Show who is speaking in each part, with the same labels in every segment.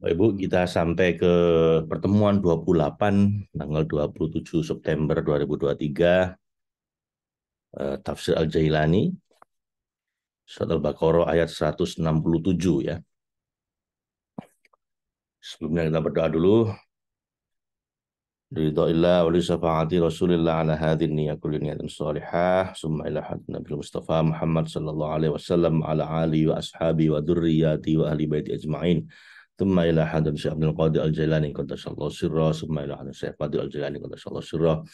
Speaker 1: Ibu, kita sampai ke pertemuan 28 tanggal 27 September 2023, Tafsir Al-Jailani, Surat Al-Baqarah ayat 167 ya. Sebelumnya kita berdoa dulu. Ridhoillah wa li syafaati Rasulillah ala hadin niyya kulli niyatin salihah. Summa ila hadin Nabi Mustafa Muhammad sallallahu alaihi wasallam ala ali wa ashabi wa durriyati wa ahli baiti ajma'in. Thumma ila hadin Syekh Abdul Qadir Al-Jailani qaddasallahu sirra. Summa ila hadin Syekh Qadir Al-Jailani qaddasallahu sirra.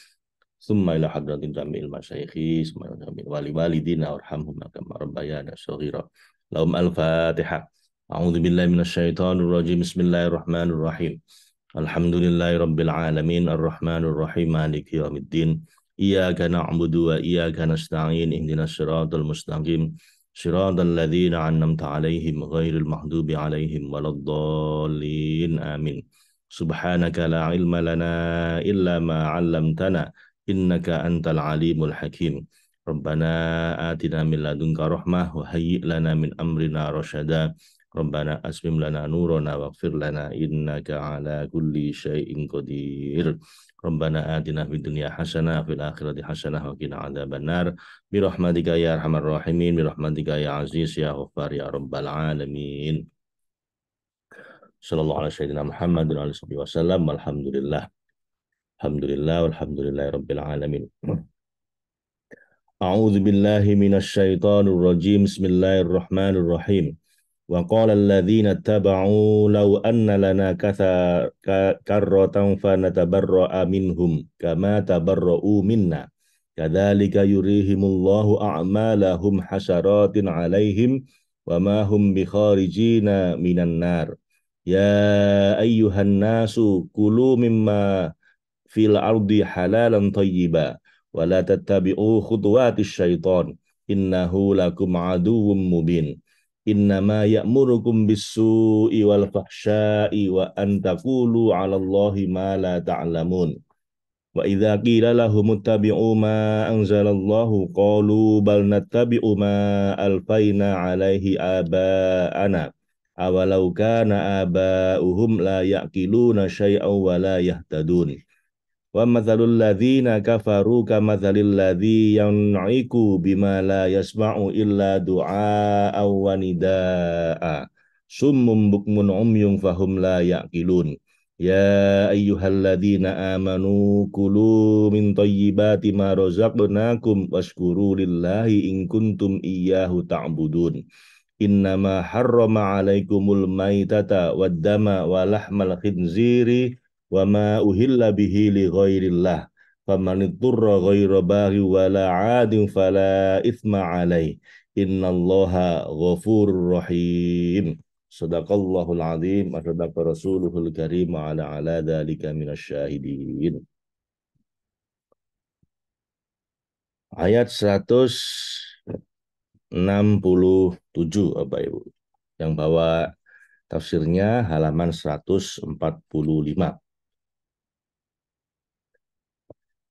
Speaker 1: Summa ila hadratin jami'il masyayikhi, summa ila jami'il wali walidina warhamhum kama rabbayana shaghira. Lahum al-Fatihah. A'udzu billahi minasyaitonir rajim. Bismillahirrahmanirrahim. Alhamdulillahi rabbil alamin arrahmanir rahim maliki yaumiddin. Iyyaka na'budu wa iyyaka nasta'in ihdinas siratal mustaqim. Siratal ladzina an'amta 'alaihim ghairil maghdubi 'alaihim waladdallin. Amin. Subhanaka la ilma lana illa ma 'allamtana innaka antal alimul hakim. Rabbana atina min ladunka rahmah wa hayyi' lana min amrina rasyada. Rabbana asmim lana nurana waghfir lana innaka ala kulli syai'in qadir. Rabbana atina fid dunya hasanah fil akhirati hasanah wa qina adzabannar. Bi rahmatika ya arhamar rahimin, bi rahmatika ya aziz ya ghaffar ya rabbal alamin. Sallallahu alaihi wasallam Muhammad wa alihi wasallam. Alhamdulillah. Alhamdulillah walhamdulillahi rabbil alamin. A'udzu billahi minasyaitonir rajim. Bismillahirrahmanirrahim. Wa qala alladziina ittaba'u law anna lana karratan fanatabarra'a minhum kama tabarra'u minna. Kadzalika yurihimullahu a'malahum hasaratin 'alaihim wa ma hum bikharijina minan nar. Ya ayyuhan nasu kulu mimma fil ardi halalan thayyiba wa la tattabi'u khutuwatis syaitan innahu lakum aduwwum mubin. Innama ya'murukum bis-su'i wal fahsya'i wa an taqulu 'ala Allahi ma la ta'lamun. Wa idza qila lahum ittabi'u ma anzalallahu qalu bal nattabi'u ma alfaina 'alaihi aba'ana awalau kana aba'uhum la ya'qiluna syai'an wa la yahtadun. Wa mathalul ladzina kafaru kamathalil ladzi yan'iku bima la yasma'u illa du'a'a wa nida'a. Summum bukmun umyun fahum la ya'qilun. Ya ayyuhalladzina amanu kulu min thayyibati ma razaqnakum washkuru lillahi in kuntum iyyahu ta'budun. Innama harrama 'alaikumul maitata wad dama wa lahmal khinziri wa ma uhilla bihi li ghairillah faman itturra ghaira baghi wala 'adin fala itsma 'alaih innallaha ghafurur rahim. Sadaqallahul azim wa sadaqa rasuluhul karim wa ala dzalika minasyahidin. Ayat 167 Bapak Ibu. Yang bawa tafsirnya halaman 145.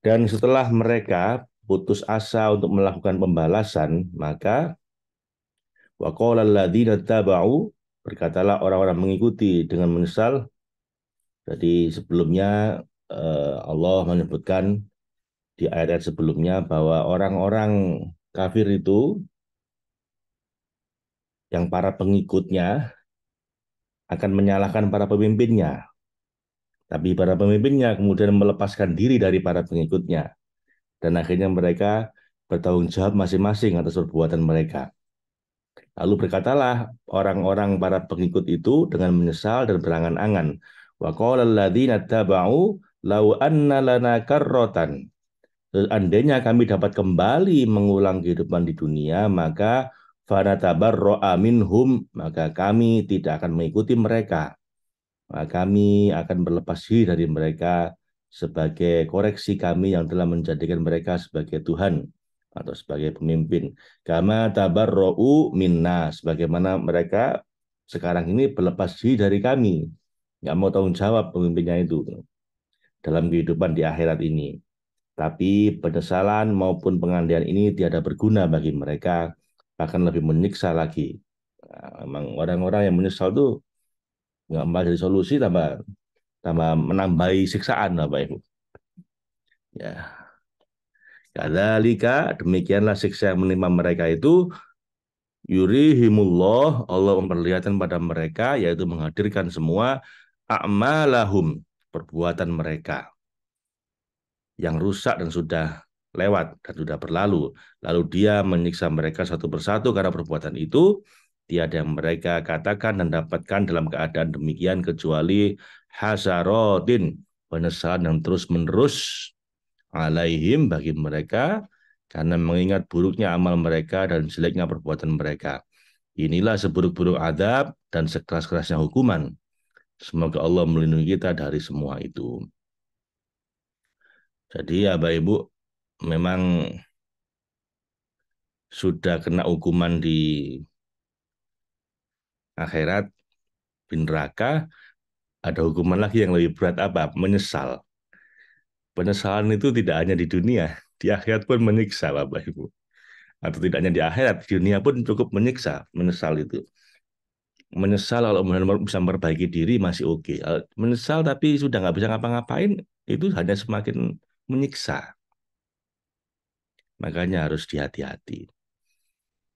Speaker 1: Dan setelah mereka putus asa untuk melakukan pembalasan, maka waqala alladzina taba'u, berkatalah orang-orang mengikuti dengan menyesal. Jadi sebelumnya Allah menyebutkan di ayat sebelumnya bahwa orang-orang kafir itu yang para pengikutnya akan menyalahkan para pemimpinnya. Tapi para pemimpinnya kemudian melepaskan diri dari para pengikutnya. Dan akhirnya mereka bertanggung jawab masing-masing atas perbuatan mereka. Lalu berkatalah orang-orang para pengikut itu dengan menyesal dan berangan-angan. Wa qala alladzina taba'u law anna lana karrotan. Seandainya kami dapat kembali mengulang kehidupan di dunia, maka fanatabarra'a minhum, maka kami tidak akan mengikuti mereka. Maka kami akan berlepas diri dari mereka sebagai koreksi kami yang telah menjadikan mereka sebagai Tuhan atau sebagai pemimpin. Kama tabarra'u minna, sebagaimana mereka sekarang ini berlepas diri dari kami, nggak mau tanggung jawab pemimpinnya itu dalam kehidupan di akhirat ini. Tapi penyesalan maupun pengandaian ini tiada berguna bagi mereka, bahkan lebih menyiksa lagi. Nah, memang orang-orang yang menyesal itu nggak malah jadi solusi, tambah tambah menambahi siksaan Bapak Ibu. Ya, kadzalika demikianlah siksa yang menimpa mereka itu yurihimullah, Allah memperlihatkan pada mereka, yaitu menghadirkan semua a'malahum, perbuatan mereka yang rusak dan sudah lewat dan sudah berlalu. Lalu dia menyiksa mereka satu persatu karena perbuatan itu. Tiada yang mereka katakan dan dapatkan dalam keadaan demikian kecuali hasarotin, penyesalan yang terus-menerus alaihim bagi mereka karena mengingat buruknya amal mereka dan jeleknya perbuatan mereka. Inilah seburuk-buruk adab dan sekeras-kerasnya hukuman. Semoga Allah melindungi kita dari semua itu. Jadi ya Bapak Ibu, memang sudah kena hukuman di akhirat, di neraka, ada hukuman lagi yang lebih berat apa? Menyesal. Penyesalan itu tidak hanya di dunia, di akhirat pun menyiksa Bapak Ibu. Atau tidak hanya di akhirat, di dunia pun cukup menyiksa, menyesal itu. Menyesal kalau benar-benar bisa memperbaiki diri masih oke. Menyesal tapi sudah nggak bisa ngapa-ngapain, itu hanya semakin menyiksa. Makanya harus hati-hati.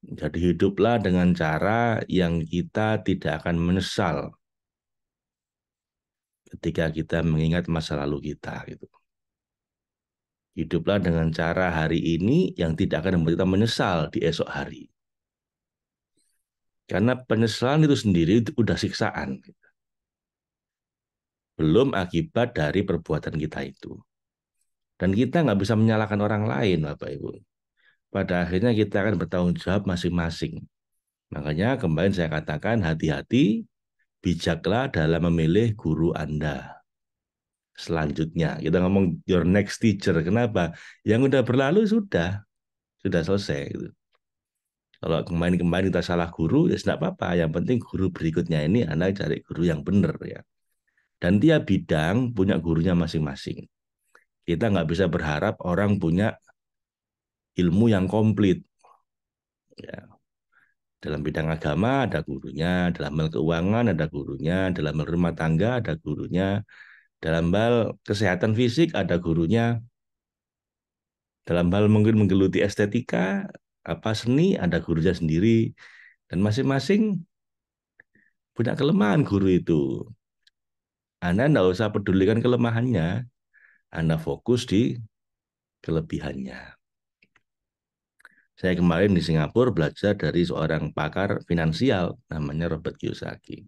Speaker 1: Jadi hiduplah dengan cara yang kita tidak akan menyesal ketika kita mengingat masa lalu kita gitu. Hiduplah dengan cara hari ini yang tidak akan membuat kita menyesal di esok hari. Karena penyesalan itu sendiri itu udah siksaan, gitu. Belum akibat dari perbuatan kita itu. Dan kita nggak bisa menyalahkan orang lain, Bapak Ibu. Pada akhirnya kita akan bertanggung jawab masing-masing. Makanya kemarin saya katakan hati-hati, bijaklah dalam memilih guru Anda. Selanjutnya, kita ngomong your next teacher. Kenapa? Yang udah berlalu sudah selesai. Gitu. Kalau kemarin-kemarin kita salah guru, ya tidak apa-apa. Yang penting guru berikutnya ini Anda cari guru yang benar ya. Dan tiap bidang punya gurunya masing-masing. Kita nggak bisa berharap orang punya ilmu yang komplit. Ya. Dalam bidang agama ada gurunya, dalam hal keuangan ada gurunya, dalam hal rumah tangga ada gurunya, dalam hal kesehatan fisik ada gurunya, dalam hal mungkin menggeluti estetika, apa seni ada gurunya sendiri, dan masing-masing punya kelemahan guru itu. Anda tidak usah pedulikan kelemahannya, Anda fokus di kelebihannya. Saya kemarin di Singapura belajar dari seorang pakar finansial, namanya Robert Kiyosaki.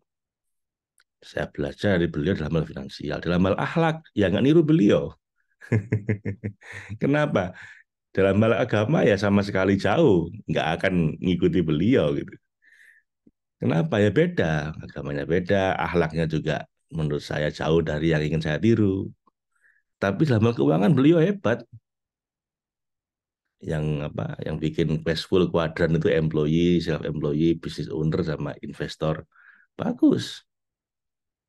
Speaker 1: Saya belajar dari beliau dalam hal finansial, dalam hal akhlak, ya nggak niru beliau. Kenapa? Dalam hal agama ya sama sekali jauh, nggak akan ngikuti beliau gitu. Kenapa? Ya beda, agamanya beda, akhlaknya juga menurut saya jauh dari yang ingin saya tiru. Tapi dalam hal keuangan beliau hebat. Yang apa? Yang bikin Cashflow Quadrant itu employee, self employee, business owner sama investor. Bagus.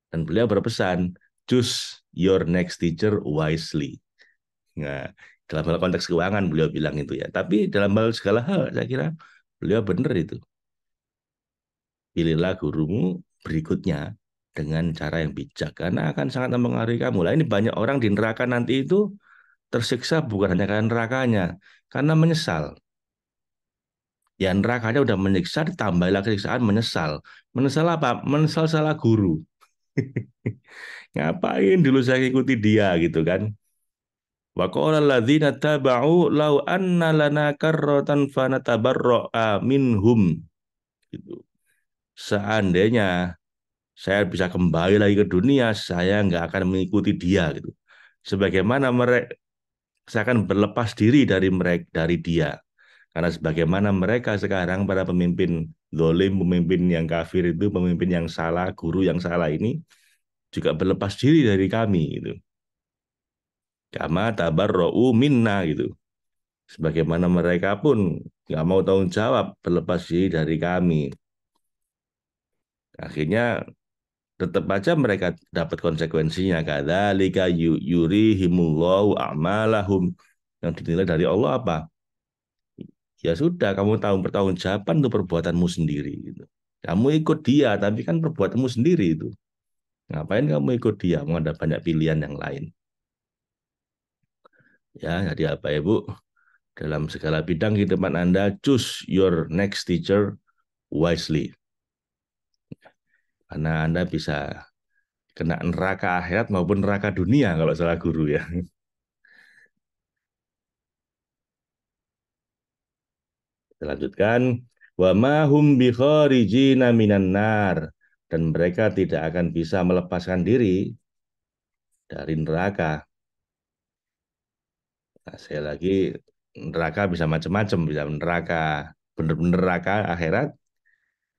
Speaker 1: Dan beliau berpesan, choose your next teacher wisely. Nah, dalam hal konteks keuangan beliau bilang itu ya. Tapi dalam hal segala hal saya kira beliau benar itu. Pilihlah gurumu berikutnya dengan cara yang bijak karena akan sangat mempengaruhi kamu. Lah ini banyak orang di neraka nanti itu tersiksa bukan hanya karena nerakanya, karena menyesal. Ya nerakanya udah menyiksa, ditambah lagi siksaan menyesal. Menyesal apa? Menyesal salah guru. Ngapain dulu saya ikuti dia gitu kan? Wa qala alladzina taba'u law anna lana karratan fanatabarra'a minhum gitu. Seandainya saya bisa kembali lagi ke dunia, saya nggak akan mengikuti dia gitu. Sebagaimana mereka, saya akan berlepas diri dari mereka, dari dia. Karena sebagaimana mereka sekarang para pemimpin zalim, pemimpin yang kafir itu, pemimpin yang salah, guru yang salah ini juga berlepas diri dari kami gitu. Kama tabarra'u minna gitu. Sebagaimana mereka pun nggak mau tanggung jawab berlepas diri dari kami. Akhirnya tetap aja mereka dapat konsekuensinya. Kadzalika yurihimullahu a'malahum. Yang dinilai dari Allah apa? Ya sudah, kamu tahu pertanggungjawaban untuk perbuatanmu sendiri gitu. Kamu ikut dia, tapi kan perbuatanmu sendiri itu. Ngapain kamu ikut dia? Mau ada banyak pilihan yang lain. Ya, jadi apa ya Bu? Dalam segala bidang kehidupan Anda, choose your next teacher wisely. Karena Anda bisa kena neraka akhirat maupun neraka dunia kalau salah guru ya. Kita lanjutkan. Wa ma hum bi kharijina minan nar. Dan mereka tidak akan bisa melepaskan diri dari neraka. Nah, saya lagi neraka bisa macam-macam, bisa neraka bener-bener neraka akhirat,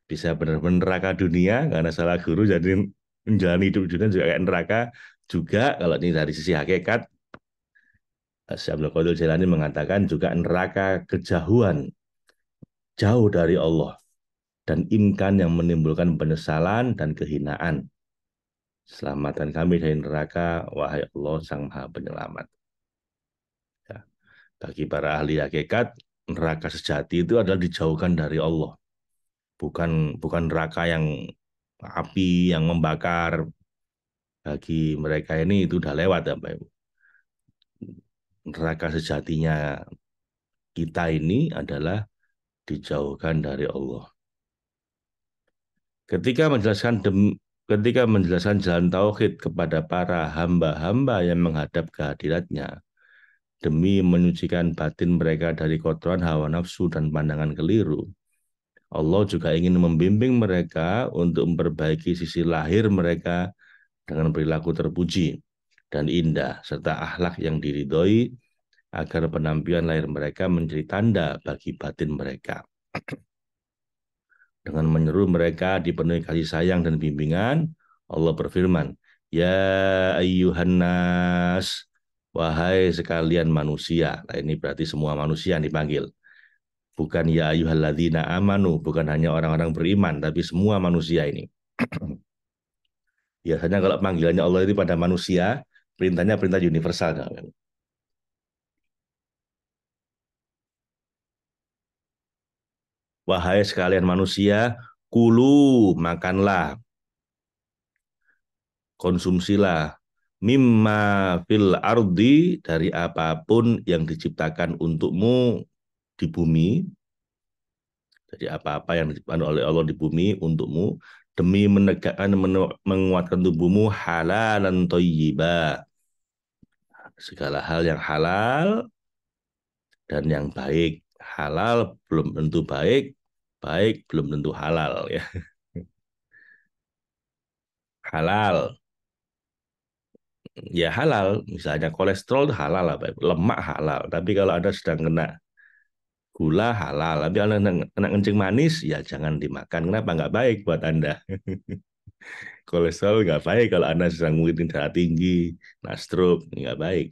Speaker 1: bisa bener-bener neraka dunia karena salah guru jadi menjalani hidup dunia juga kayak neraka juga kalau ini dari sisi hakikat. Syekh Abdul Qadir Jailani mengatakan juga neraka kejauhan, jauh dari Allah dan imkan yang menimbulkan penyesalan dan kehinaan. Selamatkan kami dari neraka, wahai Allah Sang Maha Penyelamat. Ya. Bagi para ahli hakikat, neraka sejati itu adalah dijauhkan dari Allah, bukan bukan neraka yang api yang membakar. Bagi mereka ini itu udah lewat ya Pak Ibu. Neraka sejatinya kita ini adalah dijauhkan dari Allah. Ketika menjelaskan ketika menjelaskan jalan tauhid kepada para hamba-hamba yang menghadap kehadiratnya demi menyucikan batin mereka dari kotoran hawa nafsu dan pandangan keliru, Allah juga ingin membimbing mereka untuk memperbaiki sisi lahir mereka dengan perilaku terpuji dan indah serta akhlak yang diridhoi agar penampilan lahir mereka menjadi tanda bagi batin mereka. Dengan menyeru mereka dipenuhi kasih sayang dan bimbingan, Allah berfirman, Ya ayyuhan nas, wahai sekalian manusia. Nah, ini berarti semua manusia yang dipanggil. Bukan ya ayyuhalladzina amanu, bukan hanya orang-orang beriman, tapi semua manusia ini. Biasanya kalau panggilannya Allah itu pada manusia, perintahnya perintah universal. Wahai sekalian manusia, kulu, makanlah, konsumsilah mimma fil ardi dari apapun yang diciptakan untukmu di bumi, jadi apa-apa yang diciptakan oleh Allah di bumi untukmu demi menegakkan menguatkan tubuhmu halalan thayyibah, segala hal yang halal dan yang baik. Halal belum tentu baik, baik belum tentu halal ya. Halal ya halal, misalnya kolesterol itu halal apa, lemak halal. Tapi kalau ada sedang kena gula halal, tapi kalau kena kencing manis ya jangan dimakan. Kenapa? Nggak baik buat Anda. Kolesterol nggak baik kalau Anda sedang mungkin darah tinggi, nah stroke, nggak baik.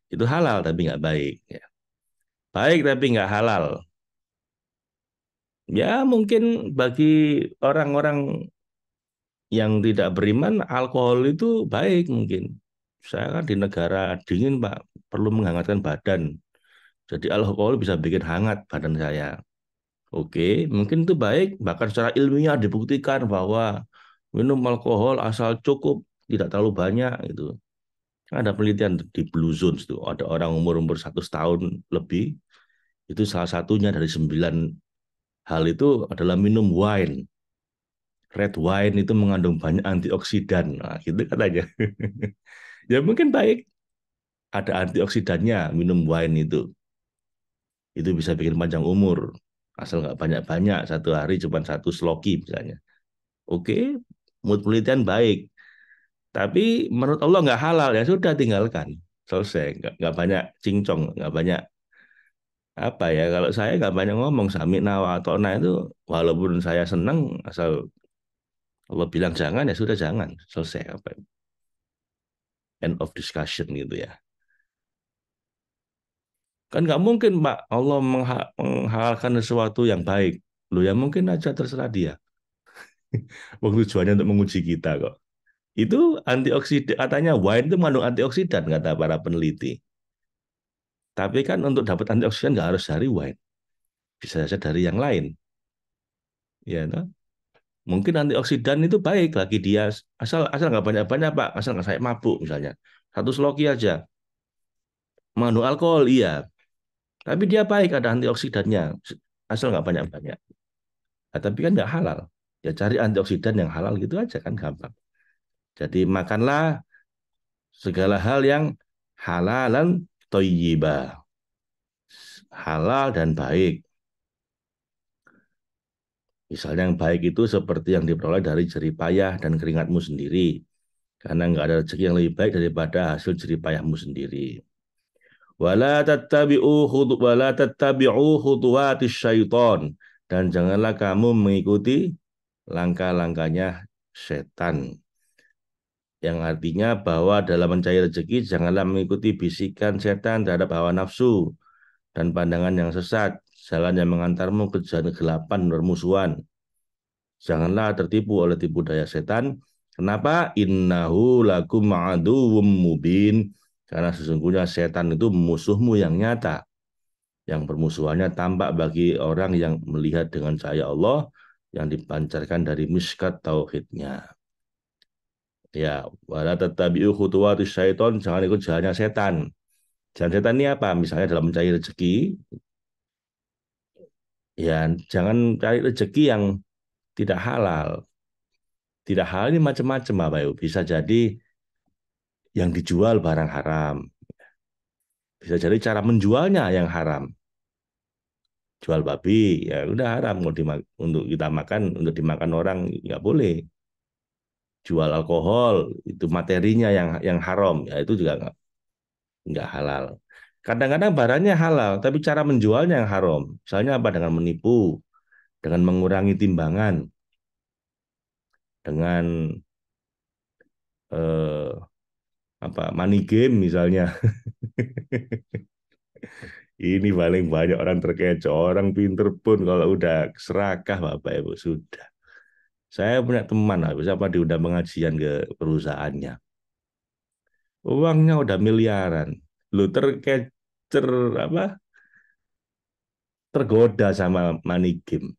Speaker 1: Itu halal tapi nggak baik. Ya. Baik tapi nggak halal. Ya mungkin bagi orang-orang yang tidak beriman, alkohol itu baik mungkin. Saya kan di negara dingin, Pak, perlu menghangatkan badan. Jadi alkohol bisa bikin hangat badan saya. Oke, mungkin itu baik, bahkan secara ilmiah dibuktikan bahwa minum alkohol asal cukup, tidak terlalu banyak itu. Ada penelitian di Blue Zones tuh, ada orang umur 100 tahun lebih, itu salah satunya dari 9 hal itu adalah minum wine. Red wine itu mengandung banyak antioksidan, nah, gitu katanya. Ya mungkin baik, ada antioksidannya minum wine itu. Itu bisa bikin panjang umur. Asal nggak banyak-banyak, satu hari cuma satu sloki misalnya. Oke, mood penelitian baik. Tapi menurut Allah nggak halal, ya sudah tinggalkan. Selesai, nggak banyak cincong, nggak banyak apa ya. Kalau saya nggak banyak ngomong, sami nawa atau nah itu, walaupun saya senang, asal Allah bilang jangan, ya sudah jangan. Selesai, apa end of discussion gitu ya. Kan nggak mungkin, Pak, Allah menghalalkan sesuatu yang baik. Loh ya mungkin aja terserah dia. Waktu tujuannya untuk menguji kita kok. Itu antioksidan, katanya wine itu mengandung antioksidan kata para peneliti. Tapi kan untuk dapat antioksidan nggak harus dari wine, bisa saja dari yang lain, ya toh? Mungkin antioksidan itu baik lagi dia, asal asal nggak banyak-banyak Pak, asal nggak saya mabuk misalnya. Satu sloki aja. Mengandung alkohol iya, tapi dia baik ada antioksidannya, asal nggak banyak-banyak. Nah, tapi kan nggak halal. Ya cari antioksidan yang halal gitu aja kan gampang. Jadi makanlah segala hal yang halalan thayyibah, halal dan baik. Misalnya yang baik itu seperti yang diperoleh dari jerih payah dan keringatmu sendiri. Karena nggak ada rezeki yang lebih baik daripada hasil jerih payahmu sendiri. Wala tattabi'u khutuwatis syaiton. Dan janganlah kamu mengikuti langkah-langkahnya setan. Yang artinya bahwa dalam mencari rezeki janganlah mengikuti bisikan setan terhadap hawa nafsu dan pandangan yang sesat, jalan yang mengantarmu ke jalan kegelapan bermusuhan. Janganlah tertipu oleh tipu daya setan. Kenapa? Innahu lakum aduwwum mubin. Karena sesungguhnya setan itu musuhmu yang nyata. Yang permusuhannya tampak bagi orang yang melihat dengan cahaya Allah yang dipancarkan dari miskat tauhidnya. Ya, wala tattabi'u khutuwatis syaiton, jangan ikut jalannya setan. Jalan setan ini apa? Misalnya dalam mencari rezeki, ya jangan cari rezeki yang tidak halal. Tidak halal ini macam-macam Bapak Ibu. Bisa jadi yang dijual barang haram. Bisa jadi cara menjualnya yang haram. Jual babi, ya udah haram. Untuk kita makan, untuk dimakan orang, nggak boleh. Jual alkohol, itu materinya yang haram. Ya itu juga nggak halal. Kadang-kadang barangnya halal, tapi cara menjualnya yang haram. Misalnya apa? Dengan menipu, dengan mengurangi timbangan, dengan eh, apa money game misalnya. Ini paling banyak orang terkecoh, orang pinter pun kalau udah serakah Bapak Ibu sudah. Saya punya teman, habis apa diundang pengajian ke perusahaannya. Uangnya udah miliaran. Lu terkecer apa? Tergoda sama money game.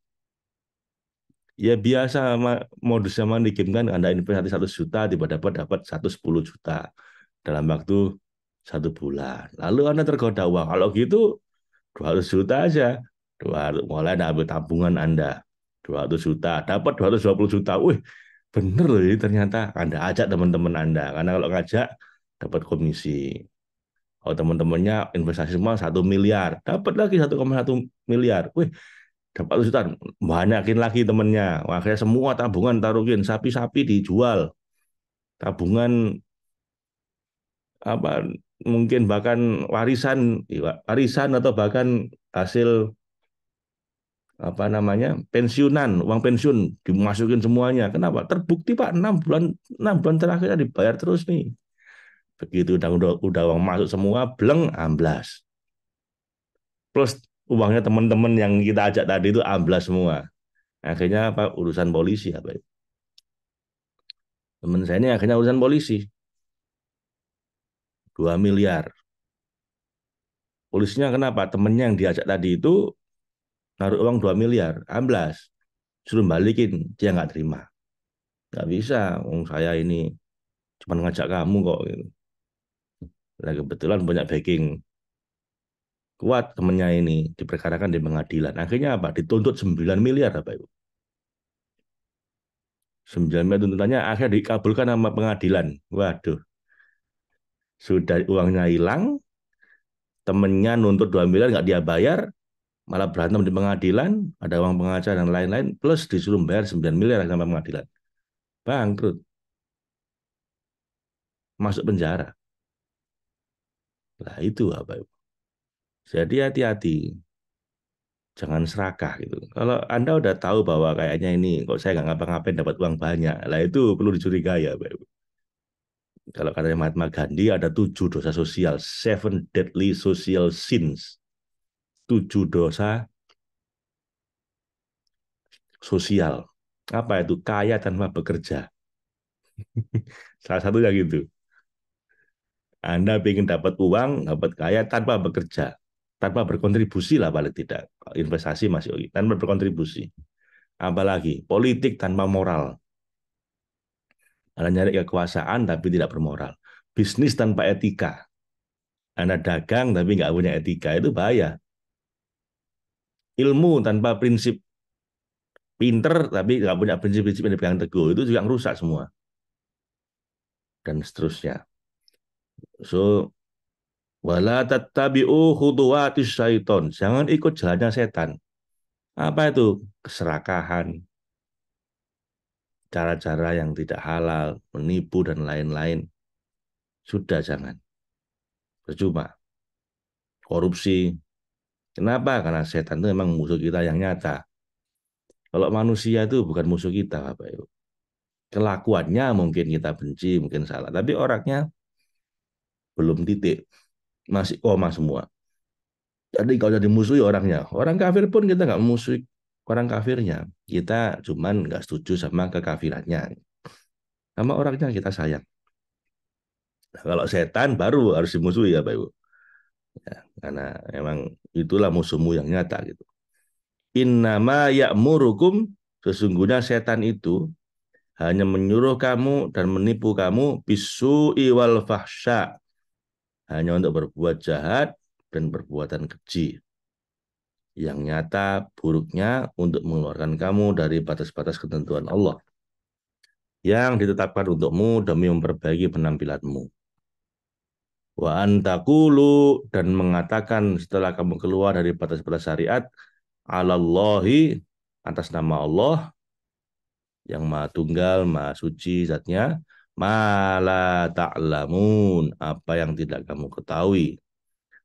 Speaker 1: Ya biasa modusnya money game kan Anda investasi 100 juta tiba-tiba dapat 110 juta dalam waktu 1 bulan. Lalu Anda tergoda uang. Kalau gitu 200 juta aja. 200, mulai Anda ambil tabungan Anda. 200 juta, dapat 220 juta. Wih, bener loh ini ternyata. Anda ajak teman-teman Anda. Karena kalau ngajak, dapat komisi. Kalau teman-temannya investasi semua 1 miliar, dapat lagi 1,1 miliar. Wih, dapat juta, banyakin lagi temennya. Akhirnya semua tabungan taruhin, sapi-sapi dijual. Tabungan apa mungkin bahkan warisan, warisan atau bahkan hasil apa namanya pensiunan, uang pensiun dimasukin semuanya. Kenapa? Terbukti Pak 6 bulan terakhir dibayar terus nih. Begitu udah uang masuk semua, bleng amblas. Plus uangnya teman-teman yang kita ajak tadi itu amblas semua. Akhirnya apa urusan polisi apa itu? Teman saya ini akhirnya urusan polisi 2 miliar. Polisinya kenapa? Temennya yang diajak tadi itu naruh uang 2 miliar, amblas. Suruh balikin, dia nggak terima. Nggak bisa, saya ini cuma ngajak kamu kok. Gitu. Nah, kebetulan banyak backing kuat temennya ini diperkarakan di pengadilan. Akhirnya apa? Dituntut 9 miliar apa itu? 9 miliar tuntutannya akhirnya dikabulkan sama pengadilan. Waduh, sudah uangnya hilang, temennya nuntut 2 miliar nggak dia bayar, malah berantem di pengadilan, ada uang pengacara dan lain-lain, plus disuruh bayar 9 miliar sama pengadilan. Bangkrut, masuk penjara. Nah itu apa? Jadi hati-hati, jangan serakah gitu. Kalau Anda udah tahu bahwa kayaknya ini, kok saya nggak ngapa-ngapain dapat uang banyak, lah itu perlu dicurigai ya, Pak. Kalau katanya Mahatma Gandhi ada 7 dosa sosial, 7 deadly social sins, 7 dosa sosial. Apa itu? Kaya tanpa bekerja. Salah satunya gitu. Anda ingin dapat uang, dapat kaya tanpa bekerja, tanpa berkontribusi lah paling tidak. Investasi masih oke, tanpa berkontribusi. Apalagi politik tanpa moral. Anda nyari kekuasaan tapi tidak bermoral. Bisnis tanpa etika. Anda dagang tapi nggak punya etika, itu bahaya. Ilmu tanpa prinsip, pinter tapi nggak punya prinsip-prinsip yang dipegang teguh, itu juga rusak semua. Dan seterusnya. So, wala tattabi'u khutuwatis syaiton. Jangan ikut jalannya setan. Apa itu? Keserakahan, cara-cara yang tidak halal, menipu dan lain-lain. Sudah jangan. Percuma. Korupsi. Kenapa? Karena setan itu memang musuh kita yang nyata. Kalau manusia itu bukan musuh kita, Bapak Ibu. Kelakuannya mungkin kita benci, mungkin salah. Tapi orangnya belum titik. Masih koma semua. Jadi kalau jadi musuh ya orangnya. Orang kafir pun kita nggak memusuhi orang kafirnya. Kita cuman nggak setuju sama kekafirannya. Sama orangnya kita sayang. Nah, kalau setan baru harus dimusuhi ya Pak Ibu. Ya, karena memang itulah musuhmu yang nyata gitu. Innama ya'murukum, sesungguhnya setan itu hanya menyuruh kamu dan menipu kamu bisu iwal fahsya, hanya untuk berbuat jahat dan perbuatan keji yang nyata buruknya untuk mengeluarkan kamu dari batas-batas ketentuan Allah yang ditetapkan untukmu demi memperbaiki penampilanmu. Wa antakulu, dan mengatakan setelah kamu keluar dari batas-batas syariat, alallahi, atas nama Allah yang maha tunggal, maha suci zatnya, mala ta'lamun, apa yang tidak kamu ketahui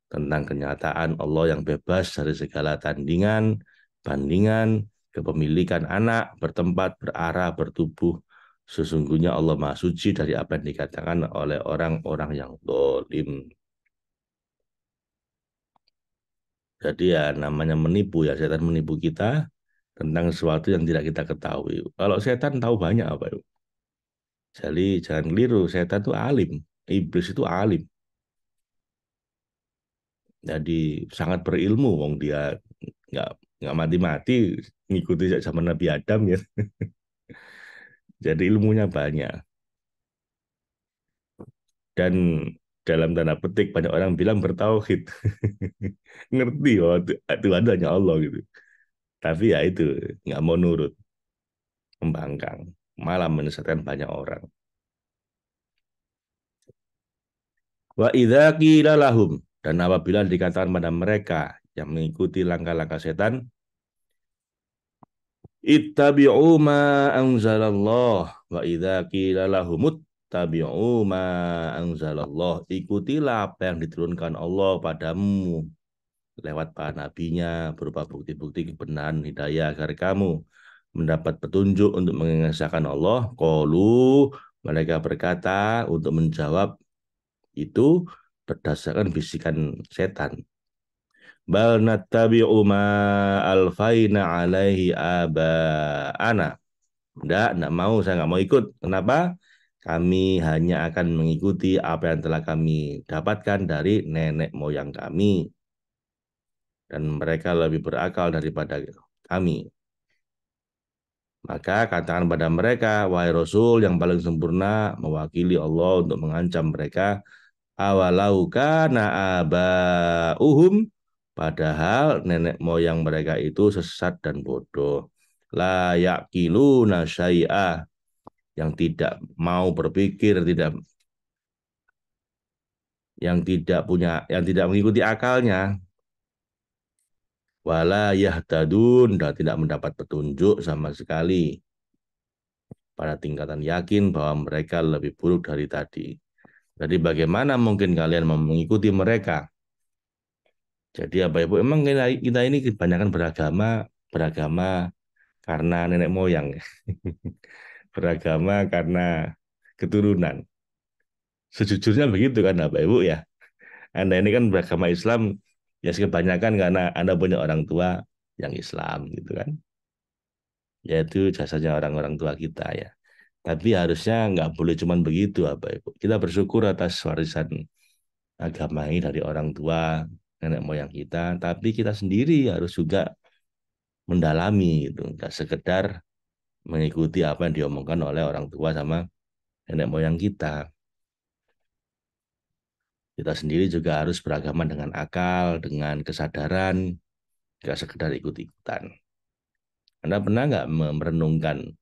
Speaker 1: tentang kenyataan Allah yang bebas dari segala tandingan, bandingan, kepemilikan anak, bertempat, berarah, bertubuh. Sesungguhnya Allah Maha Suci dari apa yang dikatakan oleh orang-orang yang zalim. Jadi ya namanya menipu, ya setan menipu kita tentang sesuatu yang tidak kita ketahui. Kalau setan tahu banyak apa itu. Jadi jangan keliru, setan itu alim, iblis itu alim. Jadi sangat berilmu, wong dia nggak nggak mati-mati ngikuti zaman Nabi Adam ya. Jadi ilmunya banyak. Dan dalam tanda petik banyak orang bilang bertauhid. Ngerti oh Tuhan itu hanya Allah gitu. Tapi ya itu nggak mau nurut, membangkang, malah menyesatkan banyak orang. Wa idza qila lahum, dan apabila dikatakan pada mereka yang mengikuti langkah-langkah setan, ittabi'u ma anzalallah, wa idza qila lahumut tabi'u ma anzalallah, ikutilah apa yang diturunkan Allah padamu lewat para nabinya berupa bukti-bukti kebenaran hidayah agar kamu mendapat petunjuk untuk mengesahkan Allah. Qalu, mereka berkata untuk menjawab itu berdasarkan bisikan setan. Bal nattabi'u ma alfaina alaihi aba'ana. Enggak mau, saya nggak mau ikut. Kenapa? Kami hanya akan mengikuti apa yang telah kami dapatkan dari nenek moyang kami. Dan mereka lebih berakal daripada kami. Maka katakan pada mereka, wahai Rasul yang paling sempurna, mewakili Allah untuk mengancam mereka, awalau kana aba'uhum, padahal nenek moyang mereka itu sesat dan bodoh. La yaqiluna syai'ah, yang tidak mau berpikir, yang tidak mengikuti akalnya, wala yahtadun, dan tidak mendapat petunjuk sama sekali pada tingkatan yakin bahwa mereka lebih buruk dari tadi. Jadi bagaimana mungkin kalian mau mengikuti mereka? Jadi apa Ibu, emang kita ini kebanyakan beragama, beragama karena nenek moyang, ya. Beragama karena keturunan. Sejujurnya begitu kan Bapak Ibu ya. Anda ini kan beragama Islam ya kebanyakan karena Anda punya orang tua yang Islam gitu kan. Yaitu jasanya orang-orang tua kita ya. Tapi harusnya nggak boleh cuman begitu Bapak Ibu. Kita bersyukur atas warisan agama ini dari orang tua, nenek moyang kita. Tapi kita sendiri harus juga mendalami gitu, nggak sekedar mengikuti apa yang diomongkan oleh orang tua sama nenek moyang kita. Kita sendiri juga harus beragama dengan akal, dengan kesadaran, nggak sekedar ikut-ikutan. Anda pernah nggak merenungkan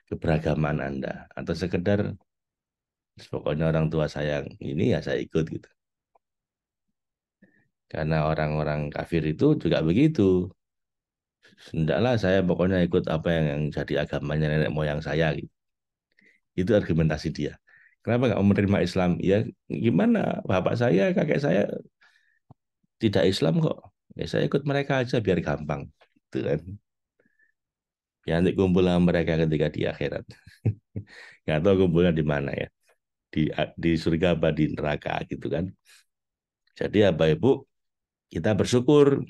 Speaker 1: keberagaman Anda? Atau sekedar, pokoknya orang tua saya ini ya saya ikut gitu. Karena orang-orang kafir itu juga begitu. Hendaklah saya pokoknya ikut apa yang jadi agamanya nenek moyang saya gitu. Itu argumentasi dia. Kenapa nggak mau menerima Islam? Ya gimana? Bapak saya, kakek saya tidak Islam kok. Ya saya ikut mereka aja biar gampang. Gitu kan. Ya nanti kumpul sama mereka ketika di akhirat. Nggak tahu kumpulnya di mana ya. Di surga apa di neraka gitu kan. Jadi apa Ibu, kita bersyukur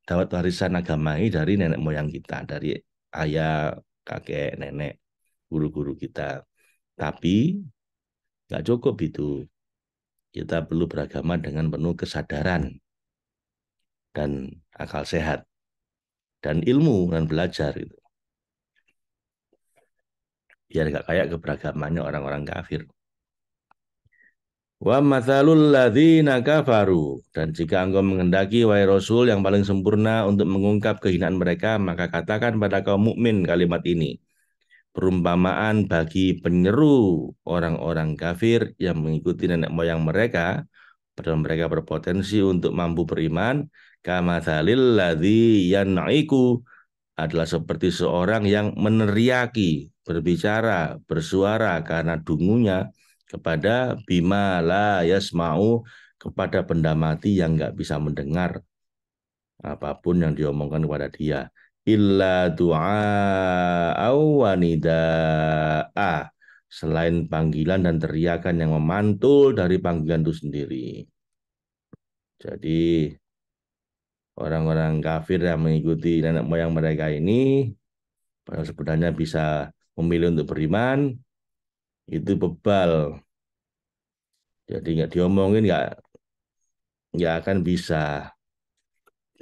Speaker 1: dapat warisan agama ini dari nenek moyang kita, dari ayah, kakek, nenek, guru-guru kita. Tapi nggak cukup itu. Kita perlu beragama dengan penuh kesadaran dan akal sehat dan ilmu dan belajar gitu. Biar nggak kayak keberagamannya orang-orang kafir. Wa mathalul ladzina kafaru, dan jika engkau menghendaki wahai Rasul yang paling sempurna untuk mengungkap kehinaan mereka, maka katakan pada kaum mukmin kalimat ini. Perumpamaan bagi penyeru orang-orang kafir yang mengikuti nenek moyang mereka, padahal mereka berpotensi untuk mampu beriman, kamatsalil ladzi yan'iku, adalah seperti seorang yang meneriaki, berbicara, bersuara karena dungunya kepada bima la yasma'u, kepada benda mati yang nggak bisa mendengar apapun yang diomongkan kepada dia. Illa du'a wanida'a, selain panggilan dan teriakan yang memantul dari panggilan itu sendiri. Jadi orang-orang kafir yang mengikuti nenek moyang mereka ini, padahal sebenarnya bisa memilih untuk beriman, itu bebal. Jadi nggak diomongin, nggak akan bisa.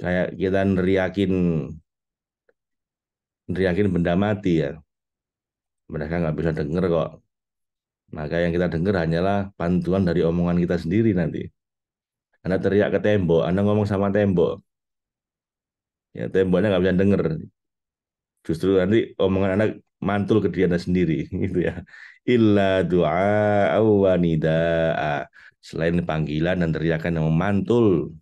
Speaker 1: Kayak kita neriakin benda mati ya. Mereka nggak bisa denger kok. Maka yang kita dengar hanyalah pantulan dari omongan kita sendiri nanti. Anda teriak ke tembok, Anda ngomong sama tembok, ya temboknya nggak bisa denger. Justru nanti omongan Anda mantul ke diri Anda sendiri, gitu ya. Illa du'a wa nida'a. Selain panggilan dan teriakan yang memantul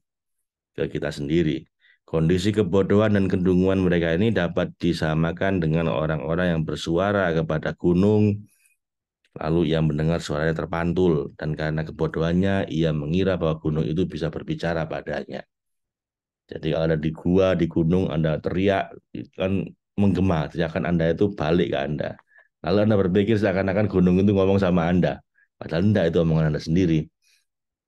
Speaker 1: ke kita sendiri. Kondisi kebodohan dan kedunguan mereka ini dapat disamakan dengan orang-orang yang bersuara kepada gunung, lalu ia mendengar suaranya terpantul, dan karena kebodohannya, ia mengira bahwa gunung itu bisa berbicara padanya. Jadi kalau ada di gua, di gunung, Anda teriak, kan menggema, teriakan Anda itu balik ke Anda. Lalu Anda berpikir seakan-akan gunung itu ngomong sama Anda. Padahal enggak, itu omongan Anda sendiri.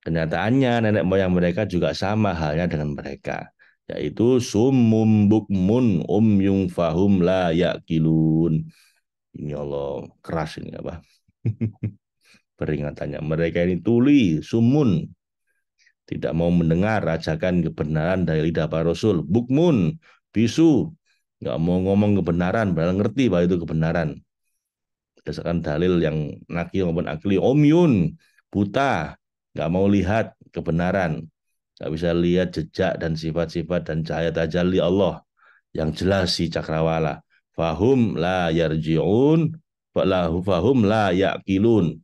Speaker 1: Kenyataannya nenek moyang mereka juga sama halnya dengan mereka, yaitu summum bukmun umyung fahum la yaqilun. Ini Allah keras ini apa? Peringatannya. Mereka ini tuli, sumun, tidak mau mendengar ajakan kebenaran dari lidah para Rasul. Bukmun, bisu, nggak mau ngomong kebenaran, padahal ngerti bahwa itu kebenaran. Berdasarkan dalil yang nakil maupun akli. Omyun, buta, nggak mau lihat kebenaran, nggak bisa lihat jejak dan sifat-sifat dan cahaya tajalli Allah yang jelas si cakrawala. Fahum la yarji'un, fahum la yaqilun.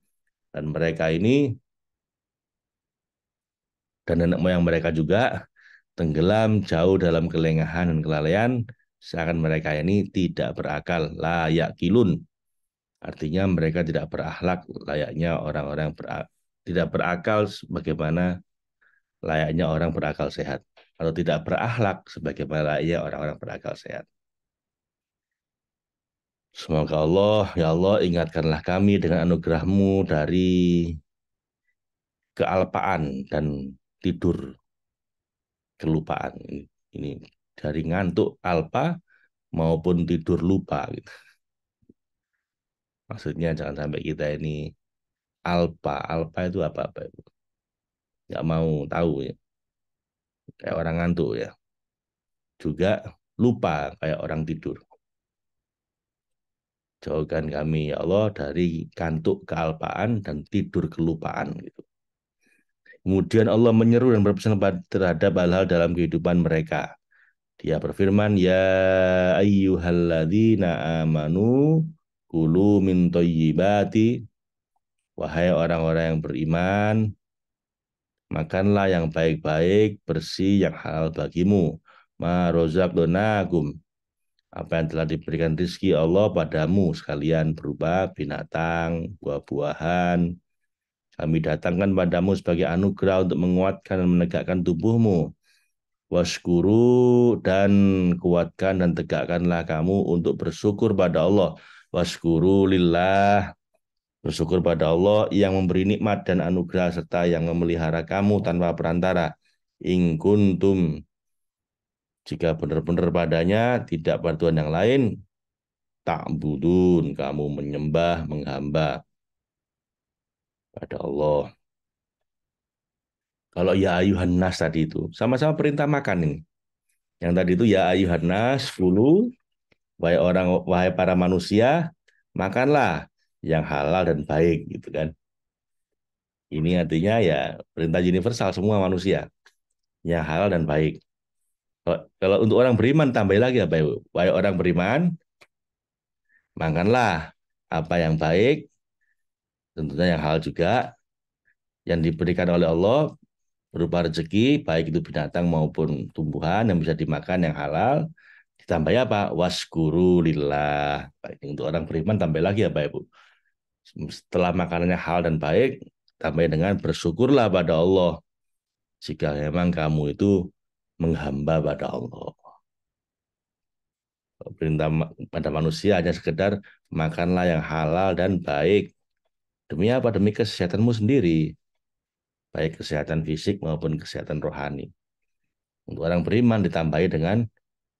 Speaker 1: Dan mereka ini dan nenek moyang mereka juga tenggelam jauh dalam kelengahan dan kelalaian, seakan mereka ini tidak berakal, layak kilun. Artinya mereka tidak berakhlak layaknya orang-orang tidak berakal sebagaimana layaknya orang berakal sehat, atau tidak berakhlak sebagaimana layaknya orang-orang berakal sehat. Semoga Allah, ya Allah, ingatkanlah kami dengan anugerahmu dari kealpaan dan tidur kelupaan. Ini dari ngantuk alpa maupun tidur lupa gitu. Maksudnya jangan sampai kita ini alpa. Alpa itu apa-apa itu. Nggak mau tahu ya. Kayak orang ngantuk ya. Juga lupa kayak orang tidur. Jauhkan kami ya Allah dari kantuk kealpaan dan tidur kelupaan gitu. Kemudian Allah menyeru dan berpesan terhadap hal-hal dalam kehidupan mereka. Dia berfirman, ya ayyuhalladzina amanu kulu min thayyibati, wahai orang-orang yang beriman, makanlah yang baik-baik, bersih, yang halal bagimu. Ma rozaqnakum, apa yang telah diberikan rizki Allah padamu sekalian berupa binatang, buah-buahan. Kami datangkan padamu sebagai anugerah untuk menguatkan dan menegakkan tubuhmu. Waskuru, dan kuatkan dan tegakkanlah kamu untuk bersyukur pada Allah. Waskuru lillah, bersyukur pada Allah yang memberi nikmat dan anugerah serta yang memelihara kamu tanpa perantara. In kuntum, jika benar-benar padanya tidak pada Tuhan yang lain, ta'budun, kamu menyembah, menghamba pada Allah. Kalau ya ayuhan nas tadi itu sama-sama perintah makan ini. Yang tadi itu ya ayuhan nas, fulu, wahai para manusia, makanlah yang halal dan baik gitu kan. Ini artinya ya perintah universal semua manusia, yang halal dan baik. Kalau untuk orang beriman tambah lagi apa Ibu? Wahai orang beriman, makanlah apa yang baik, tentunya yang halal juga, yang diberikan oleh Allah berupa rezeki, baik itu binatang maupun tumbuhan yang bisa dimakan yang halal. Ditambah apa? Waskuru lillah. Baik, untuk orang beriman tambah lagi apa Ibu? Setelah makanannya halal dan baik, tambah dengan bersyukurlah pada Allah jika memang kamu itu menghamba pada Allah. Perintah pada manusia hanya sekedar makanlah yang halal dan baik. Demi apa? Demi kesehatanmu sendiri, baik kesehatan fisik maupun kesehatan rohani. Untuk orang beriman ditambahi dengan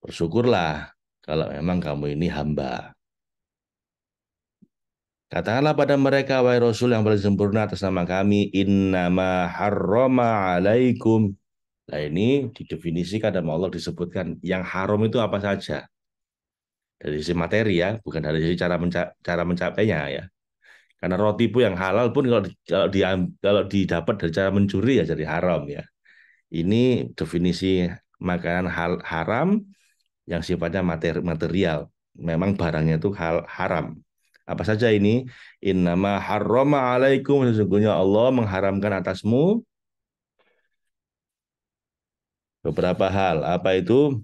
Speaker 1: bersyukurlah kalau memang kamu ini hamba. Katakanlah pada mereka, wahai Rasul yang paling sempurna atas nama kami, innama harrama alaikum. Nah ini didefinisikan dan Allah disebutkan yang haram itu apa saja. Dari sisi materi ya, bukan dari sisi cara mencapainya ya. Karena roti pun yang halal pun kalau didapat dari cara mencuri ya jadi haram ya. Ini definisi makanan haram yang sifatnya material. Memang barangnya itu haram. Apa saja ini? Innama harrama alaikum, sesungguhnya Allah mengharamkan atasmu beberapa hal. Apa itu?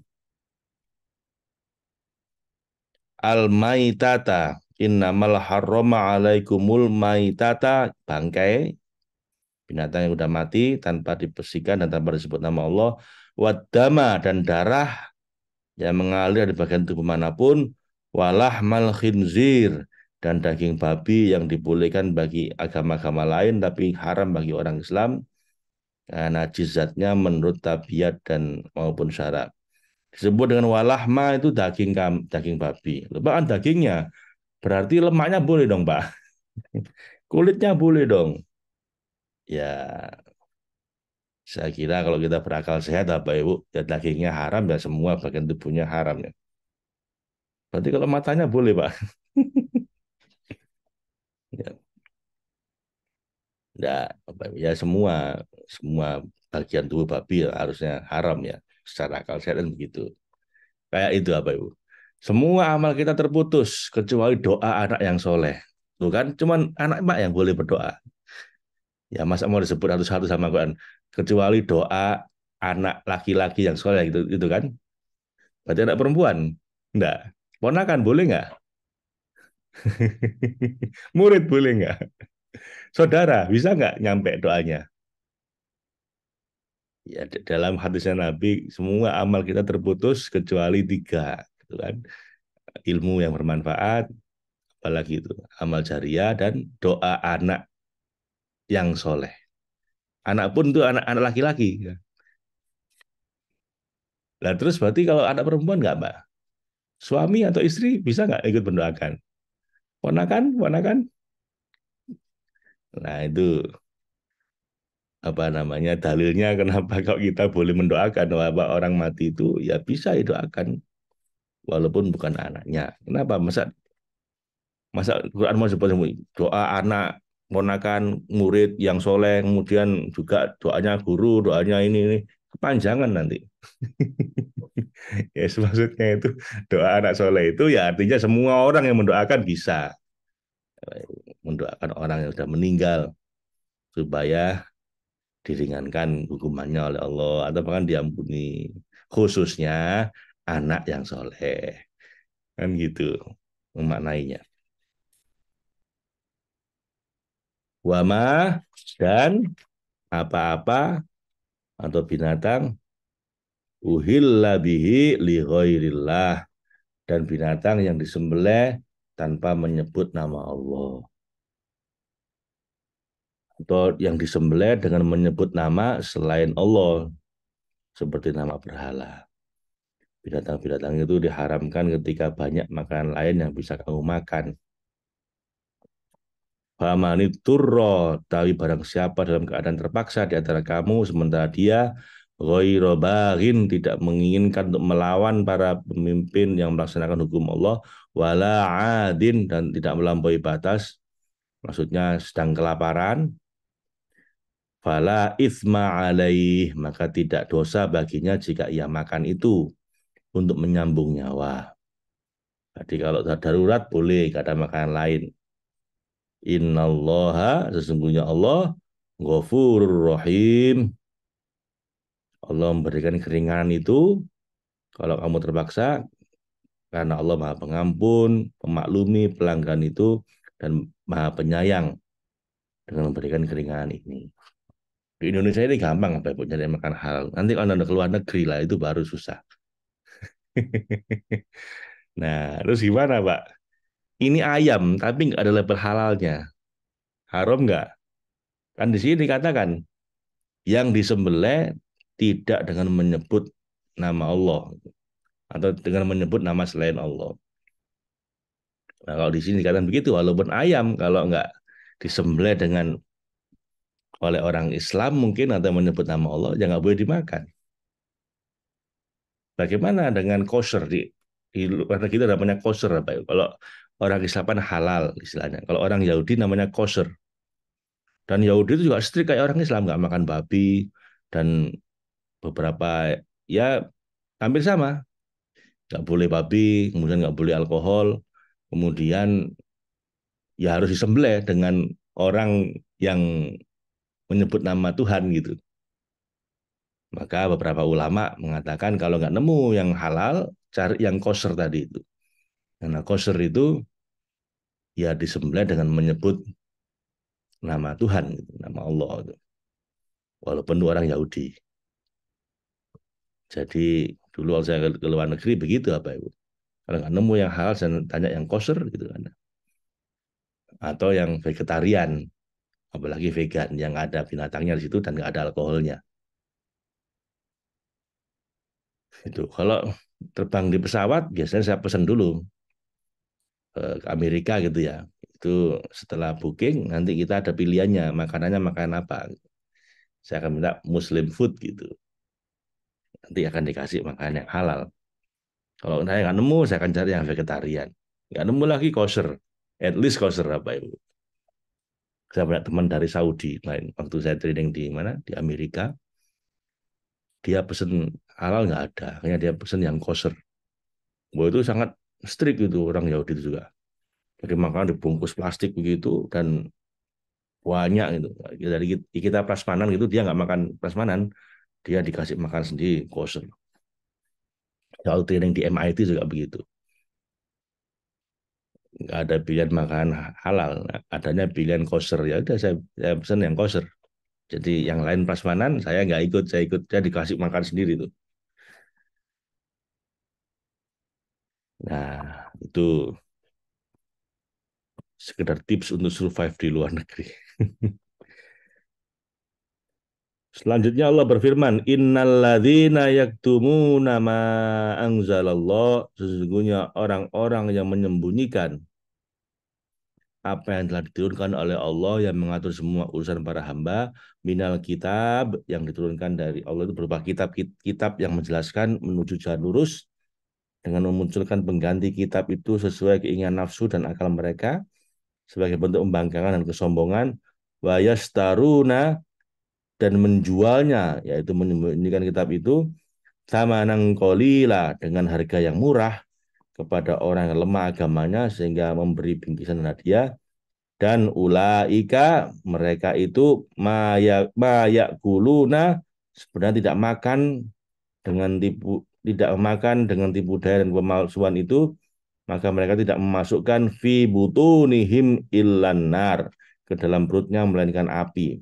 Speaker 1: Al-maitata. Innamal harrama alaikumul maitata. Bangkai, binatang yang sudah mati tanpa dibersihkan dan tanpa disebut nama Allah. Wadama, dan darah yang mengalir di bagian tubuh manapun. Walahmal khinzir, dan daging babi yang dibolehkan bagi agama-agama lain tapi haram bagi orang Islam karena najisatnya menurut tabiat dan maupun syarat. Disebut dengan walahma itu daging babi. Lebakan dagingnya, berarti lemaknya boleh dong, Pak. Kulitnya boleh dong. Ya, saya kira kalau kita berakal sehat, Bapak Ibu, ya dagingnya haram, ya semua bagian tubuhnya haram ya. Berarti kalau matanya boleh, Pak. Ya, enggak, Bapak Ibu. Ya semua semua bagian tubuh babi ya harusnya haram ya. Secara akal sehat kan begitu. Kayak itu, Bapak Ibu. Semua amal kita terputus kecuali doa anak yang soleh. Tuh kan, cuman anak mak yang boleh berdoa. Ya masa mau disebut satu-satu sama Quran. Kecuali doa anak laki-laki yang soleh gitu kan. Berarti anak perempuan? Enggak. Ponakan boleh nggak? Murid boleh nggak? Saudara bisa nggak nyampe doanya? Ya dalam hadisnya Nabi semua amal kita terputus kecuali tiga, gitu kan? Ilmu yang bermanfaat, apalagi itu amal jariah dan doa anak yang soleh. Anak pun itu anak-anak laki-laki. Nah terus berarti kalau anak perempuan nggak Mbak? Suami atau istri bisa nggak ikut mendoakan? Ponakan, ponakan. Nah itu apa namanya dalilnya kenapa kalau kita boleh mendoakan bahwa orang mati itu ya bisa didoakan. walaupun bukan anaknya. Kenapa? Masa masa Quran mau sebut doa anak, ponakan, murid yang soleh, kemudian juga doanya guru, doanya ini kepanjangan nanti. Ya, maksudnya itu doa anak soleh itu ya artinya semua orang yang mendoakan bisa mendoakan orang yang sudah meninggal supaya diringankan hukumannya oleh Allah atau bahkan diampuni khususnya anak yang soleh kan gitu memaknainya wama dan apa-apa atau binatang uhilla bihi li ghairillah dan binatang yang disembelih tanpa menyebut nama Allah atau yang disembelih dengan menyebut nama selain Allah seperti nama berhala. Binatang-binatang itu diharamkan ketika banyak makanan lain yang bisa kamu makan. Famani turro, tapi barang siapa dalam keadaan terpaksa di antara kamu, sementara dia ghaira baghin, tidak menginginkan untuk melawan para pemimpin yang melaksanakan hukum Allah, wala adin, dan tidak melampaui batas, maksudnya sedang kelaparan, fala ithma alaih, maka tidak dosa baginya jika ia makan itu untuk menyambung nyawa. Jadi kalau darurat boleh, gak ada makanan lain. Innallaha sesungguhnya Allah Ghafurur Rahim. Allah memberikan keringanan itu kalau kamu terpaksa karena Allah Maha Pengampun, pemaklumi pelanggan itu dan Maha Penyayang dengan memberikan keringanan ini. Di Indonesia ini gampang apa ibu nyari makan halal. Nanti kalau anda keluar negeri lah itu baru susah. Nah, terus gimana Pak? Ini ayam tapi nggak ada label halalnya. Haram nggak? Kan di sini dikatakan yang disembelih tidak dengan menyebut nama Allah atau dengan menyebut nama selain Allah. Nah, kalau di sini dikatakan begitu, walaupun ayam kalau nggak disembelih dengan oleh orang Islam mungkin atau menyebut nama Allah, ya nggak boleh dimakan. Bagaimana dengan kosher di karena kita namanya kosher apa ya? Kalau orang Islam kan halal istilahnya. Kalau orang Yahudi namanya kosher. Dan Yahudi itu juga strict kayak orang Islam, nggak makan babi dan beberapa ya hampir sama. Nggak boleh babi, kemudian nggak boleh alkohol, kemudian ya harus disembelih dengan orang yang menyebut nama Tuhan gitu. Maka beberapa ulama mengatakan kalau nggak nemu yang halal, cari yang kosher tadi itu. Karena kosher itu ya disembelih dengan menyebut nama Tuhan, gitu, nama Allah. Gitu. Walaupun itu orang Yahudi. Jadi dulu kalau saya ke luar negeri begitu apa ibu. Kalau nggak nemu yang halal, saya tanya yang kosher gitu kan. Atau yang vegetarian, apalagi vegan yang ada binatangnya di situ dan nggak ada alkoholnya. Itu kalau terbang di pesawat biasanya saya pesan dulu ke Amerika gitu ya. Itu setelah booking nanti kita ada pilihannya makanannya makan apa. Saya akan minta Muslim food gitu. Nanti akan dikasih makanan yang halal. Kalau saya nggak nemu, saya akan cari yang vegetarian. Nggak nemu lagi kosher. At least kosher apa itu. Saya punya teman dari Saudi lain. Waktu saya training di mana? Di Amerika. Dia pesen halal nggak ada. Hanya dia pesen yang kosher. Bahwa itu sangat strict itu orang Yahudi itu juga. Jadi makanan dibungkus plastik begitu dan banyak gitu. Dari kita prasmanan gitu, dia nggak makan prasmanan. Dia dikasih makan sendiri kosher. Kalau training di MIT juga begitu. Nggak ada pilihan makanan halal. Adanya pilihan kosher. Ya udah saya pesan yang kosher. Jadi yang lain prasmanan saya nggak ikut, saya dikasih makan sendiri tuh. Nah, itu sekedar tips untuk survive di luar negeri. Selanjutnya Allah berfirman, Innalladzina yaktumuna ma anzalallah, sesungguhnya orang-orang yang menyembunyikan apa yang telah diturunkan oleh Allah yang mengatur semua urusan para hamba, minal kitab yang diturunkan dari Allah itu berupa kitab-kitab yang menjelaskan menuju jalan lurus dengan memunculkan pengganti kitab itu sesuai keinginan nafsu dan akal mereka sebagai bentuk pembangkangan dan kesombongan, wa yastaruna, dan menjualnya, yaitu menyembunyikan kitab itu sama qalila, dengan harga yang murah kepada orang yang lemah agamanya sehingga memberi bingkisan dan hadiah. Dan ulaika, mereka itu mayak kuluna, sebenarnya tidak makan dengan tipu tidak makan dengan tipu daya dan pemalsuan itu, maka mereka tidak memasukkan fi butunihim illan nar, ke dalam perutnya melainkan api,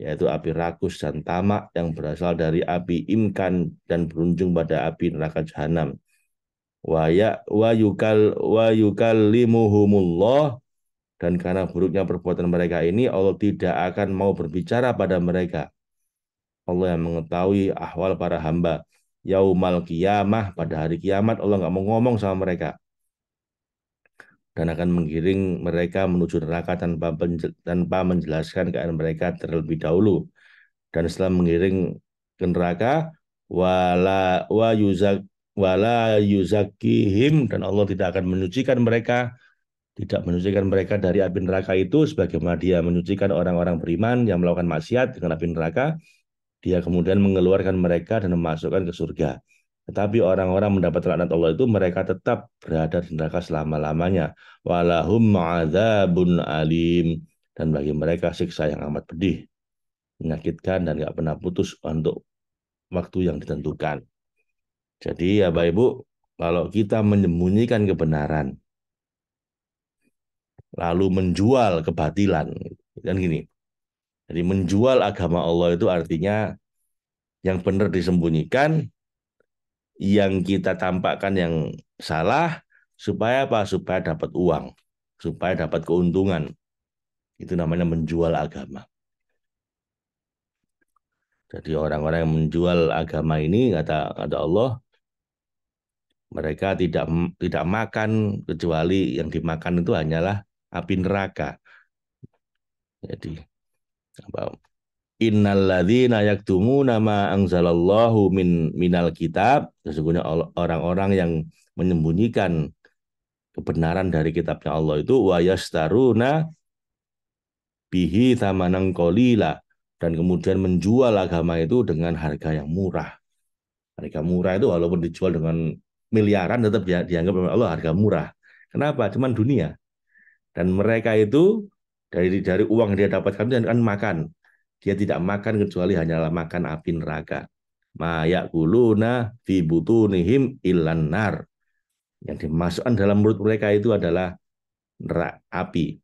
Speaker 1: yaitu api rakus dan tamak yang berasal dari api imkan dan berujung pada api neraka jahanam. Wa yukallimuhumullah, dan karena buruknya perbuatan mereka ini Allah tidak akan mau berbicara pada mereka. Allah yang mengetahui ahwal para hamba. Yaumal qiyamah, pada hari kiamat Allah nggak mau ngomong sama mereka dan akan menggiring mereka menuju neraka tanpa menjelaskan keadaan mereka terlebih dahulu. Dan setelah mengiring ke neraka, wala yuzakihim, dan Allah tidak akan menyucikan mereka, tidak menyucikan mereka dari api neraka itu sebagaimana dia menyucikan orang-orang beriman yang melakukan maksiat dengan api neraka. Dia kemudian mengeluarkan mereka dan memasukkan ke surga. Tetapi orang-orang mendapat laknat Allah itu mereka tetap berada di neraka selama-lamanya. Walahum ma'adzabun alim, dan bagi mereka siksa yang amat pedih, menyakitkan dan nggak pernah putus untuk waktu yang ditentukan. Jadi ya Bapak Ibu, kalau kita menyembunyikan kebenaran, lalu menjual kebatilan, kan gini. Jadi menjual agama Allah itu artinya yang benar disembunyikan, yang kita tampakkan yang salah, supaya apa? Supaya dapat uang, supaya dapat keuntungan. Itu namanya menjual agama. Jadi orang-orang yang menjual agama ini, kata Allah, mereka tidak makan kecuali yang dimakan itu hanyalah api neraka. Jadi apa? Innalladzina yaktumuna ma anzalallahu minal kitab, sesungguhnya orang-orang yang menyembunyikan kebenaran dari kitabnya Allah itu wa yastaruna bihi thamanan qalila, dan kemudian menjual agama itu dengan harga yang murah. Harga murah itu walaupun dijual dengan miliaran tetap dianggap oleh Allah harga murah. Kenapa? Cuman dunia. Dan mereka itu dari uang yang dia dapatkan itu kan makan. Dia tidak makan kecuali hanyalah makan api neraka. Ma yakuluna fi butunihim illan nar. Yang dimasukkan dalam mulut mereka itu adalah neraka, api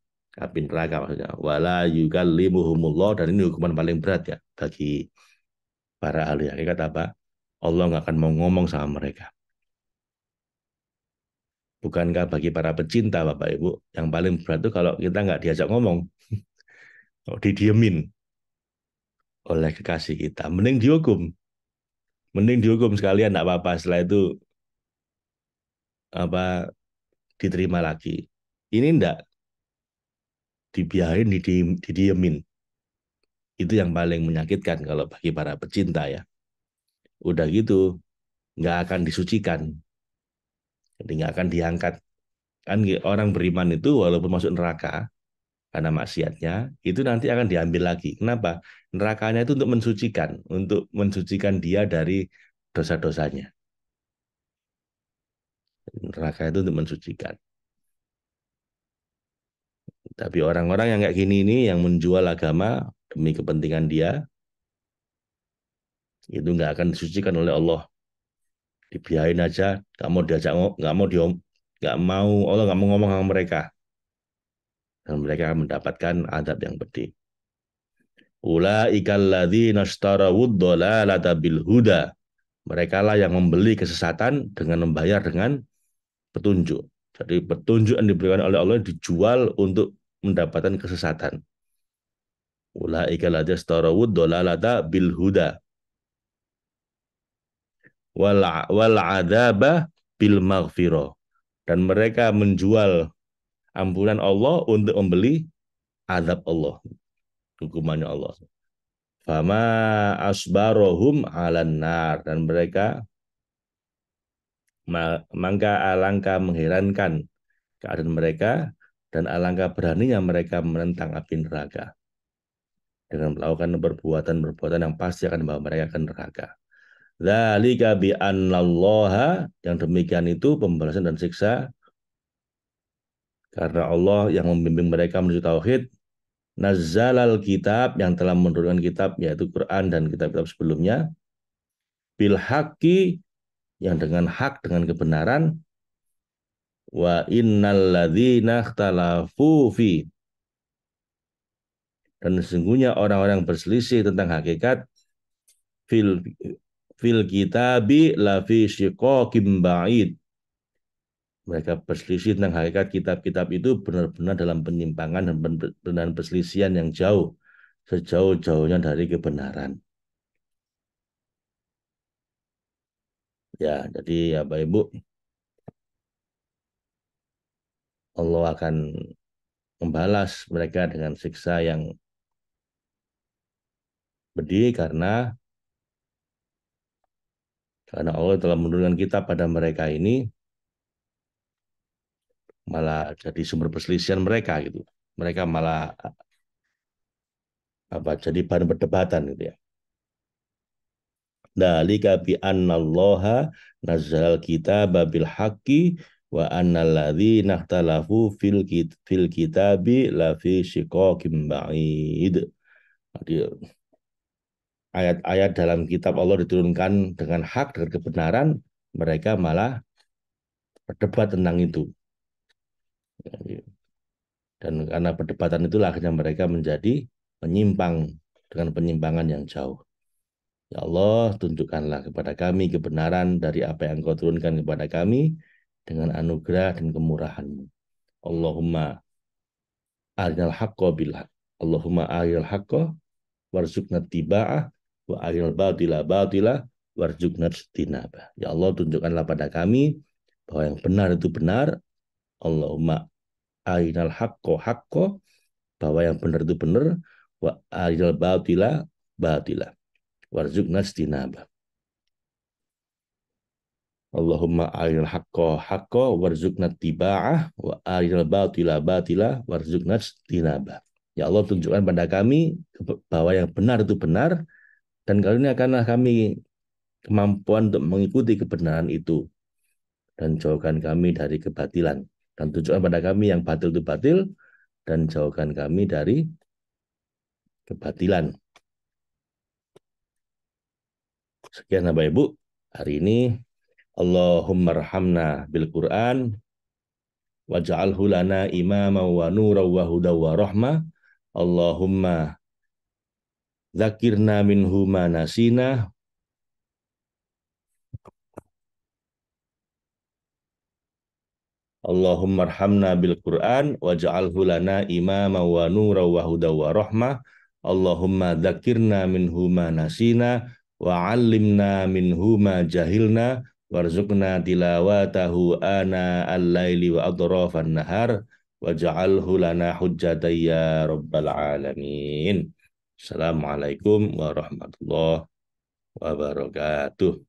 Speaker 1: neraka maksudnya. Wala yukallimuhumullah, dan ini hukuman paling berat ya bagi para ahli hakikat apa? Allah nggak akan mau ngomong sama mereka. Bukankah bagi para pecinta Bapak Ibu, yang paling berat itu kalau kita nggak diajak ngomong, kalau didiemin oleh kekasih kita, mending dihukum sekalian, nggak apa-apa, setelah itu apa diterima lagi. Ini enggak, dibiarin, didiemin. Itu yang paling menyakitkan kalau bagi para pecinta ya. Udah gitu, nggak akan disucikan, jadi nggak akan diangkat. Kan orang beriman itu walaupun masuk neraka karena maksiatnya, itu nanti akan diambil lagi. Kenapa? Nerakanya itu untuk mensucikan dia dari dosa-dosanya. Neraka itu untuk mensucikan. Tapi orang-orang yang kayak gini ini, yang menjual agama demi kepentingan dia, itu nggak akan disucikan oleh Allah. Dibiarin aja, nggak mau diajak, nggak mau nggak mau, Allah nggak mau ngomong sama mereka, dan mereka akan mendapatkan adab yang pedih. Ulaika alladzina ishtarawud dhalalata bil huda. Mereka lah yang membeli kesesatan dengan membayar dengan petunjuk. Jadi petunjuk yang diberikan oleh Allah dijual untuk mendapatkan kesesatan. Ulaika alladzina ishtarawud dhalalata bil huda wal adzaba bil maghfirah. Dan mereka menjual ampunan Allah untuk membeli azab Allah, hukumannya Allah. Fama asbarohum alan nar, dan mereka Maka alangkah mengherankan keadaan mereka dan alangkah beraninya mereka menentang api neraka dengan melakukan perbuatan-perbuatan yang pasti akan membawa mereka ke neraka. Dzalika bi annallaha, yang demikian itu pembalasan dan siksa karena Allah yang membimbing mereka menuju tauhid, nazzalal kitab, yang telah menurunkan kitab yaitu Quran dan kitab-kitab sebelumnya, bil haqqi, yang dengan hak, dengan kebenaran, wa innal ladzina ikhtalafu fi, dan sesungguhnya orang-orang berselisih tentang hakikat, fil fil kitabi la fi syiqaqim ba'id, mereka berselisih tentang hakikat kitab-kitab itu benar-benar dalam penyimpangan dan perselisihan yang jauh, sejauh-jauhnya dari kebenaran. Ya, jadi ya Bapak Ibu, Allah akan membalas mereka dengan siksa yang pedih karena Allah telah menurunkan kitab pada mereka ini malah jadi sumber perselisihan mereka gitu. Mereka malah jadi bahan perdebatan gitu ya. Dalika bi annallaha nazzal kitaba bil haqqi wa annal ladzina ikhtalafu fil kitabi la fi shiqaqim ba'id. Jadi ayat-ayat dalam kitab Allah diturunkan dengan hak, dengan kebenaran, mereka malah berdebat tentang itu. Dan karena perdebatan itulah akhirnya mereka menjadi menyimpang dengan penyimpangan yang jauh. Ya Allah, tunjukkanlah kepada kami kebenaran dari apa yang Kau turunkan kepada kami dengan anugerah dan kemurahan-Mu. Allahumma arinal haqqo bil haqq. Allahumma arinal haqqo warzuqna tiba'ah wa arinal batila batila warzuqna tinabah. Ya Allah, tunjukkanlah pada kami bahwa yang benar itu benar. Allahumma arinal haqqo haqqo, bahwa yang benar itu benar, wa arinal batila batila warzuqna tinabah. Allahumma arinal haqqo haqqo warzuqna tiba'ah wa arinal batila batila warzuqna tinabah. Ya Allah, tunjukkan pada kami bahwa yang benar itu benar, dan karuniakanlah kami kemampuan untuk mengikuti kebenaran itu, dan jauhkan kami dari kebatilan, dan tunjukkan pada kami yang batil itu batil, dan jauhkan kami dari kebatilan. Sekian Bapak Ibu hari ini. Allahumma rahamna bil Quran waj'alhu lana imama wa nura wa huda wa rahmah. Allahumma dzakirna minhu ma nasina. Allahumma arhamna bil Quran waj'alhu lana imama wa nura wa huda wa rahmah. Allahumma dzakirna minhu ma nasina wa 'allimna minhu ma jahilna warzuqna tilawatahu ana al-laili wa atrafan nahar waj'alhu lana hujjatan ya rabbal alamin. Assalamualaikum warahmatullahi wabarakatuh.